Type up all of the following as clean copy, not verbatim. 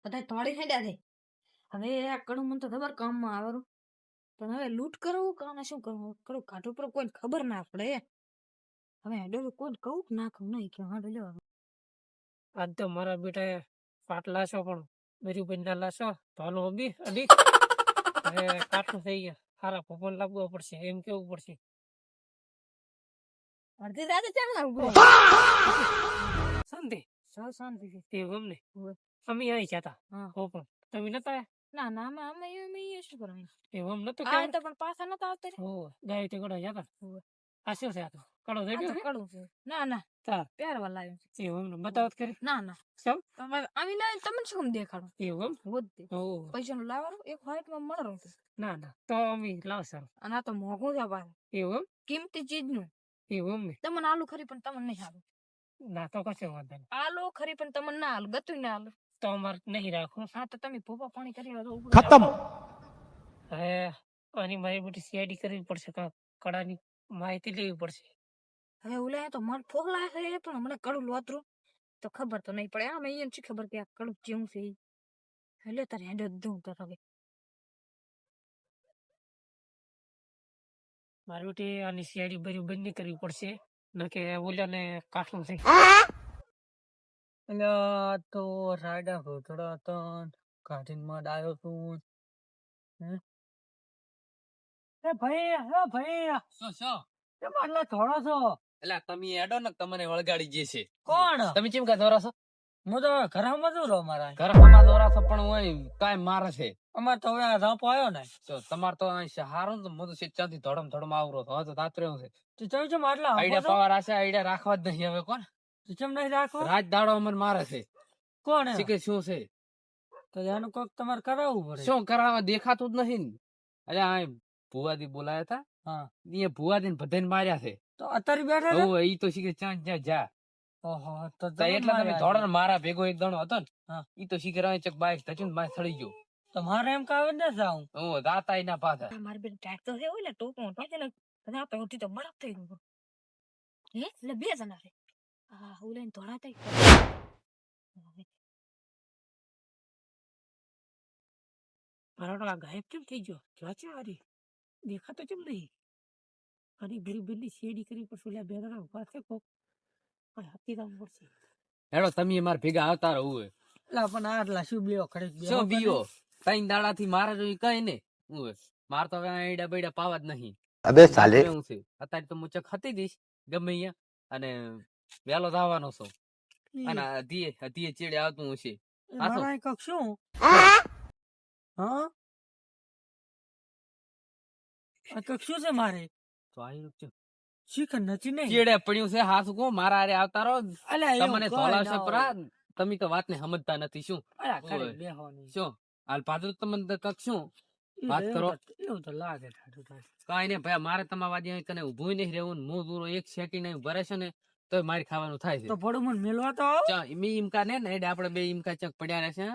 બધા તોડી હેડ્યા છે. હવે આ કડું મને તો ખબર કામમાં આવવાનું, પણ હવે લૂંટ કરવું કાને શું કરવું? કડું કાઢું પર કોઈને ખબર ના પડે. હવે હેડો કોઈને કહું કે ના કહું નહીં કે હાડો લ્યો. આજ તો મારા બેટા પાટલા છો પણ બરી ના લાશો ધોલો બી અડી હવે કાઠું થઈ ગયા. સારા ભોપન લાવવા પડશે એમ કેવું પડશે. અડધી રાતે ચાલ ના ઉભો શાંતિ શાંતિ એવું અમને અમે આવી જતા. હા ભોપન તમે નતા ના ના અમે શું કરવાનું? એવું નતું આ તો પણ પાછા નતા આવતા રે. હો ગાય તે ગડા જતા. આ શું છે? આ તો કડો થઈ ગયો. કડું છે. ના ના તાર પહેરવા લાવ્યો છે. એવું બતાવત કરી. ના ના સમ આવી લાવ્યો તમને શું દેખાડો? એવું વધે હો પૈસા નું લાવવાનું એક વ્હાઈટ માં મળે છે. ના ના તો અમે લાવશે. અને આ તો મોંઘું છે પાછું. એવું કિંમતી ચીજ નું. એવું તમને આલુ ખરી પણ તમને નહીં આલુ. ના તો કશો વાંધો નહીં. આલુ ખરી પણ તમને ના આલુ, ગતું ના આલુ. તો અમારે નહીં રાખો. હા તો તમે ભોપા પાણી કરી ખતમ. હવે આની મારી બધી સીઆઈડી કરવી પડશે. કડાની માહિતી લેવી પડશે. હવે ઓલા તો મન ફોગલા છે પણ મને કડું લોતરું તો ખબર તો નહીં પડે. આમ અહીંયા શી ખબર કે આ કડું કેવું છે. એટલે તારે હેડે દઉં તો હવે મારી બેટી આની સીઆઈડી બરી બંધ કરવી પડશે. ન કે ઓલાને કાઠું છે. એટલે તો રાયડા ઘોટડા હતા કાઢીને માં ડાયો તું. એ ભાઈ શું શું કેમ આટલા થોડા છો? એટલે તમે એડો ને તમને વળગાડી જે છે. કોણ તમે ચેમ કા દોરા છો? હું તો ઘરમાં જ રહો મારા. ઘર હમા દોરા છો પણ હોય કાઈ મારે છે. અમાર તો હવે આ ધાપ આવ્યો ને તો તમાર તો હારું તો હું તો સિચ્ચાથી ધડમ ધડમ આવરો તો હવે તો તાતરે હું છે. તો તમે કેમ આટલા આઈડિયા પાવર આશે આઈડિયા રાખવા જ નહીં હવે કોણ તો કેમ નહીં રાખો? રાત દાડો અમર મારે છે. કોણ શીખે શું છે તો એનું કોક તમારે કરાવવું પડે. શું કરાવવા દેખાતું જ નહીં ને. અરે આ ભુવાદી બોલાયા હતા. હા એ ભુવાદી ને બધાને માર્યા છે. તો અત્યારે બેઠા છે? ઓ ઈ તો શીખે ચાંદ જ્યાં જા. ઓહો તો તો એટલે તમે ધોરણ મારા ભેગો એક દણો હતો ને. હા ઈ તો શીખે રહે ચક બાઈક ધચું માય થડી ગયો. તો મારે એમ કાવે ને જાઉં. હું દાતા ના પાછા મારી બેન ટ્રેક્ટર છે ઓલા ટોપો મોટો છે ને બધા તો ઉઠી તો બળપ થઈ ગયું. હે એટલે બે જણા છે. હા ઓલા ને ધોળા થઈ મારો આ ગાયબ કેમ થઈ ગયો? ક્યાં હારી દેખાતો કેમ નહીં? હરી ભરી બધી શેડી કરી પછી ઓલા બે જણા ઉભા છે કોક હાથી કામ પડશે. હેડો તમે મારા ભેગા આવતા રહો. એટલે પણ આટલા શું બેઓ ખડી શું બીઓ ત્રણ દાડા થી મારે જોઈ કઈ ને માર તો એડા બેડા પાવા જ નહીં. અબે સાલે એવું છે અત્યારે તો હું ચક હતી દઈશ ગમે અહીંયા અને વેલો જવાનો છો અને હતીએ ચેડે આવતું હશે. મારા કોક શું હા આ કોક શું છે મારે તો આવ્યું છે શીખર નથી નહીં ચેડે પડ્યું છે હાથ કો મારા આરે આવતા રહો. અલ્યા તમને ધોલાવશે પરા તમે તો વાત ને સમજતા નથી. શું શું હાલ પાછું તમને કક શું વાત કરો એવું તો લાગે. કઈ નઈ ભાઈ મારે તમારા વાદી કને ઉભું નહીં રહેવું. હું દૂરો એક સેકન્ડ નહીં ભરે છે ને તો મારી ખાવાનું થાય છે. તો પડું મને મેલવા તો આવો. ચા મી ઈમકા ને આપણે બે ઈમકા ચક પડ્યા રહેશે.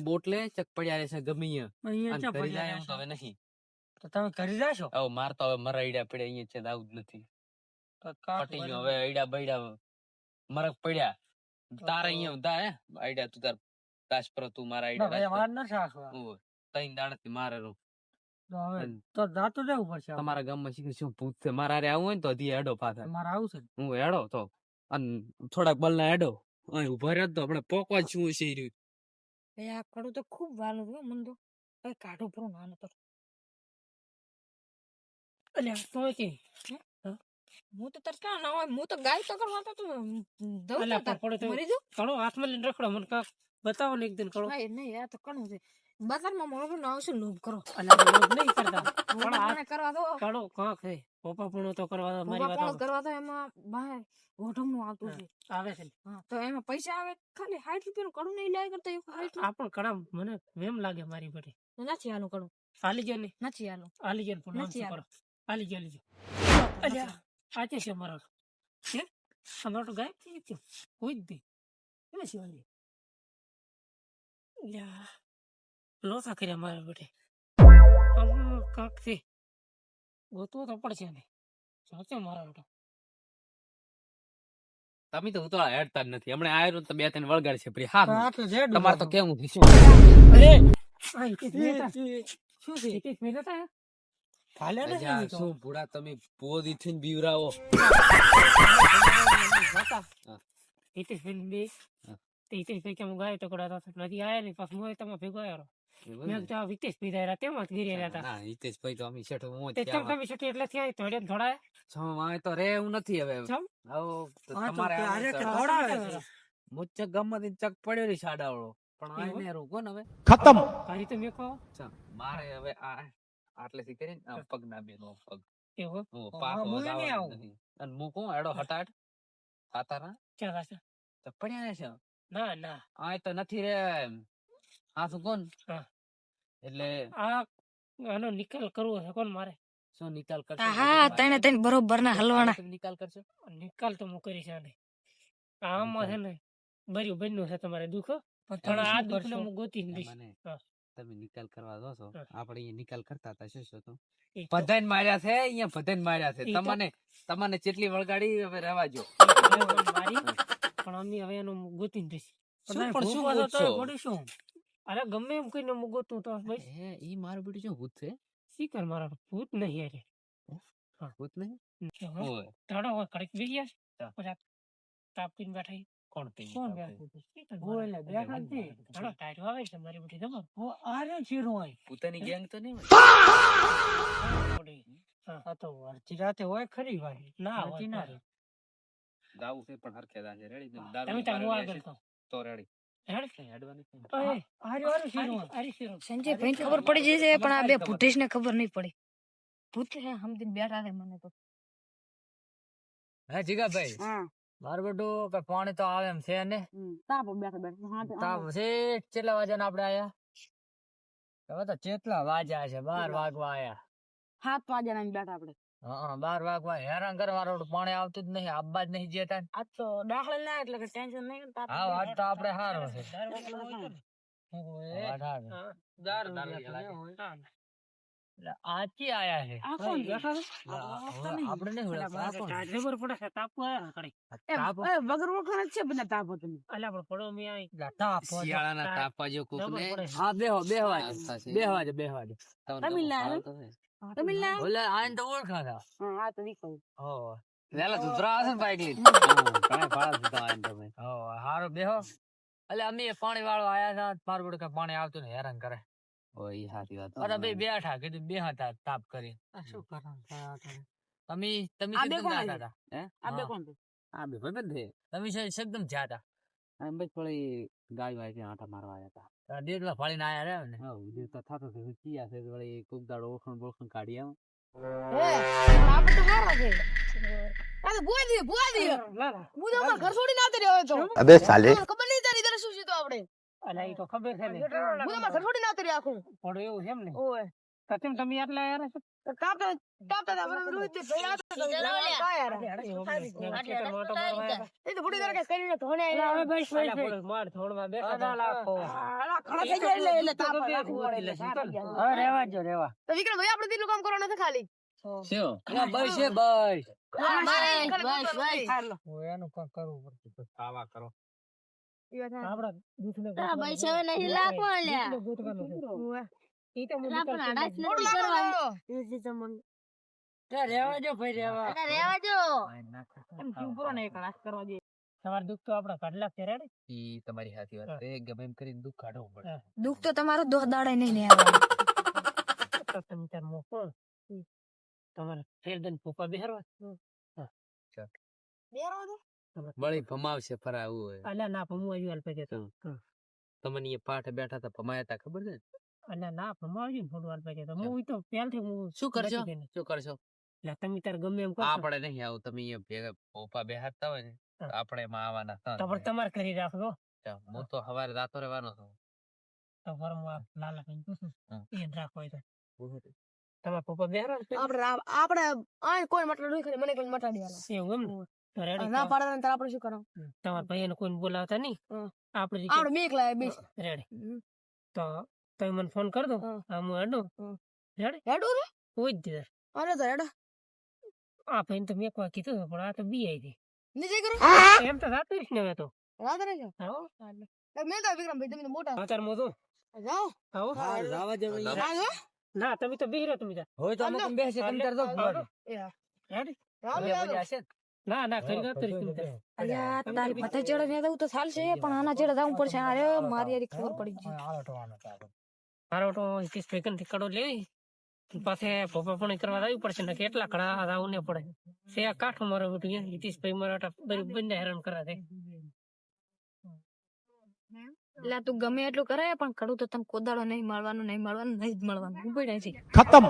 બોટલે ચક પડ્યા રહેશે ગમે અહીંયા ચા ઘરે પડ્યા જાય રહેશે. તો હવે નહીં. તો તમે કરી જાશો હવે માર તો હવે મરા ઈડા પડ્યા અહીંયા છે આવું જ નથી. તો કાટ પટી ગયો હવે ઈડા બઈડા મરક પડ્યા તારે અહીંયા દા હે આઈડિયા તું તાર તાસ પર તું મારા ના ભાઈ આઈડિયા માર ન રાખવા. તઈન દાડાથી મારે રહું. તો હવે તો જાતું જવું પડશે. તમારા ગામમાં શું ભૂત છે મારા હારે આવું હોય ને તો હજી હેડો પાછા. મારે આવું છે હું હેડો તો અને થોડાક બલ ના હેડો અહીં ઉભા રહ્યો તો આપણે પોકવા જ શું છે રહ્યું. આ કડું તો ખૂબ વાલું છે મન તો હવે કાઢું પૂરું ના નતો. અલ્યા તો કે હું તો તરકા ના હોય હું તો ગાય તો કરવા તો દઉં અલ્યા તો પડે તો મરી જાઉં. કણો હાથમાં લઈને રખડો મને કાક બતાવો ને એક દિન કણો. નહીં નહીં આ તો કણું છે બજારમાં મળવું ના આવશે લોભ કરો. અલ્યા લોભ નહીં કરતા પણ આ મને કરવા દો કણો કાંક છે પોપા પણ તો કરવા દો. મારી વાત ભોપા કરવા તો એમાં બહાર ઓઢમનું આવતું છે. આવે છે હા તો એમાં પૈસા આવે ખાલી 60 રૂપિયાનું કડું નહીં લાય કરતા 60 આ પણ કણા મને વેમ લાગે મારી બધી નથી આલું કડું આલી ગયા ને નથી આલું આલી ગયા પણ નથી કરો આલી ગયા અલ્યા આજે છે મારો હે અમારો તો ગાય થઈ ગયો કોઈ જ દે એ શિવાજી લ્યા લોસા કર્યા મારા બેટે કાક છે ગોતવો તો પડશે ને સાચે મારા બેટા તમે તો ઉતળા હેડતા જ નથી હમણાં આયરો તો 2-3 વળગાડ છે પ્રી હા આ તો જેડ તમારે તો ઉભો. કેવું છે શું અરે આ હિતેશ મહેતા. શું છે હિતેશ મહેતા તા? હાલ્યા નથી અલ્યા, અમે તો. શું ભૂડા તમે પોદી થઈને બીવરાવો હતા. હા. હિતેશભાઈ બે. હા. તે હિતેશભાઈ કે હું ગાયો તો કડા તો નથી આયા ને પાછું હું તમે ભેગો આવ્યો. એવું મેં ને? કીધું આ હિતેશભાઈ રહ્યા તેમાં જ ગીરેલા હતા. ના હિતેશભાઈ તો અમે શેઠો મોજ તે થયા તમે છૂટી એટલે ત્યાં તો હેડે થોડા વાંહે તો રે એવું નથી હવે ચમ? હવે તો હા, તો તમારે તે આવું હારે તો કે દોડાવે છે. મુચ્ચક ગમત ચક પડ્યો રી સાડાવાળો પણ આ એવું? ને રોકો ને હવે હારી તો મેં કહો ચમ, મારે હવે આ આટલેથી કરીને આ પગ ના બેનો પગ એવું હું હા, પાછો હું નહીં આવવાનો આવું. નથી. અને હું કહું હેડો હટાટ સાતારા ચાલ આશા. તો પડ્યા છે ના ના આ તો નથી રે હા શું કોણ હા. એટલે આ આનો નિકાલ કરવો છે કોણ મારે શું નિકાલ કરશો હા તને તને બરોબર ના હલવાના તમે નિકાલ કરશો નિકાલ તો હું કરીશ આને આમાં છે ને બર્યું બન્યું છે તમારે દુઃખ પણ આ શું દુઃખ ને કરશો? હું ગોતી દઈશ મને હા. તમે નિકાલ કરવા દો છો હા. આપણે અહીંયા નિકાલ કરતા હતા શું શું તો એ તો- બધાને માર્યા છે અહીંયા બધાને માર્યા છે ઈ તો- તમને તમને કેટલી વળગાડી હવે રહેવા જો મારી પણ અમે હવે એનું ગોતી દઈશ શું પણ શું ભૂખ હોય તો ગોતશો? વળી શું અરે ગમે એમ કહીને હું ગોતું તો ભાઈ હે ઈ મારું બેટું શું ભૂત છે શીખર મારા ભૂત નહીં અરે ભૂત નહીં હા. ઓય ધાડો હોય કડીક બેસી ગયા હા. પછી તાપ પીને બેઠા છે. કોણ તે કોણ ઈ બેઠું હતું? શીખર ઓય, મારા. એટલે બેઠા જ છે. ધાડો ટાયરો આવે છે મારી બેઠી જબર આરે શીરો હોય ભૂતાની ગેંગ તો નહીં હા તો અડધી રાતે હોય ખરી ભાઈ ના હોય ના દાવું છે પણ હરખે દાજે રેડી તમે તાર હું આગળ કહો. તો રેડી હેડ. હેડવાની ઓય, આરે શીરો હોય. આરે શીરો. સંજય ભાઈ ખબર પડી જશે પણ આ બે ભૂતેશ ને ખબર નહીં પડી ભૂત હે સમજીને બેઠા છે મને તો હે જીગાભાઈ હા મારું બેટું કે પાણી તો આવે એમ છે ને તાપ બેઠા બેઠા તાપ છે કેટલા વાગ્યા આપડે આયા હવે તો કેટલા વાગ્યા છે 12 વાગવા આયા 7 વાગ્યા બેઠા આપડે હા 12 વાગવા હેરાન કરવા વાળું પાણી આવતું જ નહીં આબા જ નહીં જતા ને. આજ તો દાખલા ના એટલે કે ટેન્શન નહીં તાપ હા આજ તો આપડે હારો છે દર વખત હોય તો ને. વાત હારી. હા. દાર દારૂ દારૂ લેતો લાગે. ને હોય. હા. એટલે આ કી આયા છે આ કોણ બેઠા છે આપણે નહીં અલા, ઓળખતા, આ મારે કોણ? ટાઢ જબર પડે છે તાપ આયા ખરી. તાપ વગર ઓળખાણ જ છે બધા તાપ તમે અલા પણ પડો મેં આઈ એટલે તાપ હોય. શિયાળાના તાપા જો કોક જબર ને પડે છે. હા બેહવા દે થશે. બેહવા દે તમિલનાડુ? તમિલનાડુ ઓલે આઈને તો ઓળખાતા હા આ તો નીકળ્યું હો વેલા સુધરા હશે ને બાઈક લઈને ઘણા ભાડા સુધા આયા ને તમે હો હારો બેહો એટલે અમે પાણી વાળો આયા હતા મારું બેટું કઈ પાણી આવતું ને હેરાન કરે ઓય ઈ સાચી વાત અરે બે બેઠા કીધું બે હતા તાપ કરી આ શું કરવાનું છે આ તો? તમે આ બે એકદમ કોણ જાતા હતા હે આ બે હા. કોણ છે આ બે ભાઈ છે તમે એકદમ જાતા એમ બસ થોડી ગાય વાય આટા મારવા આવ્યા હતા દેડલા ફાડીને આયા રહ્યા ને હા ઉધી તો થતો તો કિયા છે વળી કોક દાડો ઓળખણ બોળખણ કાઢી આવ આપણે તો હારા છે આ તો ભુવા દી લા, લા. હું તો અમારા ઘર છોડીને આવતી રહ્યો તો अबे साले તમને ખબર નહીં તારી દર શું છે તો આપણે અલા, ઈ તો ખબર છે ને. હું તો અમારા ઘર છોડીને આવતી રહ્યો આખું પડો એવું છે એમ ને. ઓય તો તેમ તમે આટલા યાર છો? કાપતા હતા બરાબર રોહિત ભાઈ આવતા હતા કા યાર એવું ને. ખેતરમાં ઓટો મારવા આવ્યા હતા. એ તો ફૂટી તારે કઈ કરીને ધોણે અલા, હવે આવ્યા બસ, અલા, પડો, માર થોડમાં બેઠા હતા. આલા ખડા થઈ ગયા એટલે તાપ રાખવું પડે એટલે સારા ગયા. હવે રેવા જો રેવા તો વિક્રમ ભાઈ આપણે તેટલું કામ કરવાનું નથી ખાલી શું બસ છે બસ મારે ખાલી હાલો એનું કામ કરવું પડતું આવા કરો આપડા દૂધને તારા પૈસા હવે નહીં લાખો લ્યા. દૂધને ગોતવાનું છે. ઓય ઈ તો હું અલા, પણ નિકાલ આડા જ કરી મોટું નથી લાકડું કરવાનું. લાવો. રેવા જો ભાઈ રેવા અલા, રહેવા જો. એમ જીવ પૂરો ને એક રાસ કરવા દે તમારે દુઃખ તો આપડા કાઢલા છે રેડી ઈ તમારી સાચી વાત છે ગમે એમ કરીને દુઃખ કાઢવું પડે હા. દુઃખ તો તમારું દોહ દાડે નહીં ને આવે તો તમે તાર મોકો તમારે ફેરદન પોપા બેહરવા બેરો દો બળી ભમાવશે ફરા આવું હોય અલ્યા ના ભમુ આવ્યું અલ્પે કેતો તમને એ પાઠે બેઠા હતા ભમાયા હતા ખબર છે ને? અલ્યા ના ભમુ આવ્યું થોડું અલ્પે કેતો હું ઈ તો પહેલથી હું શું કરશો નથી તેને. શું કરશો એટલે તમે તાર ગમે એમ કરશો આપણે નહીં આવું તમે અહીંયા ભેગા પોપા બેહાડતા હોય ને તો આપણે એમાં આવવાના હતા તો પણ તમારે કરી રાખજો હું તો સવારે રાતો રહેવાનો છું તો ફરવા લાલા કઈ પૂછું હા. એ રાખો હોય તો તમારા પપ્પા બેહરો આપણે આ કોઈ મટલા નહીં કરી મને કોઈ મટાડી આલો એવું એમ ને તો રેડી ના પાડે તો આપણે શું કરવાનું તમારા ભાઈને કોઈ બોલાવતા નહીં હા. આપણે રીતે આપણે મેક લાય બેસ રેડી તો તમે મને ફોન કર દો હા. આ હું હેડું હા. રેડી હેડો રે હોય જ દીધા અરે તો હેડો આ ભાઈને તો મેકવા કીધું હતું, પણ આ તો બી આવી હતી નીચે કરો એમ તો જાતું રહીશ ને હવે તો રાત રહે છે આવો મેં તો વિક્રમભાઈ તમે તો મોટા અત્યારે મોટું જાઓ આવો જવા દેવો જાઓ ના તમે તો બેહી રહ્યો તમે ત્યાં. હોય તો અમે પણ બેસી તમે તાર જાઓ હાલો. યા હેડ. બધા હશે ને? ના ના કરી જાતું રહીશ તમે ત્યાં. અલ્યા તારી પતે ચડે ને જવું તો ચાલશે પણ આના ચડે જવું પડશે અરે મારી યારી ખબર પડી ગઈ મારો તો હિતેશ ભાઈ થી કડો લેવી પાસે ભોપા પણ કરવા જવું પડશે ને કેટલા કડા જવું ને પડે છે આ કાઠો મારો બેઠું હિતેશ ભાઈ મારા બંને હેરાન કરા દે એટલે તું ગમે એટલું કરે પણ કડું તો તને કોદાળો નહીં મળવાનું નહીં જ મળવાનું ઉભી રહે છે खत्म।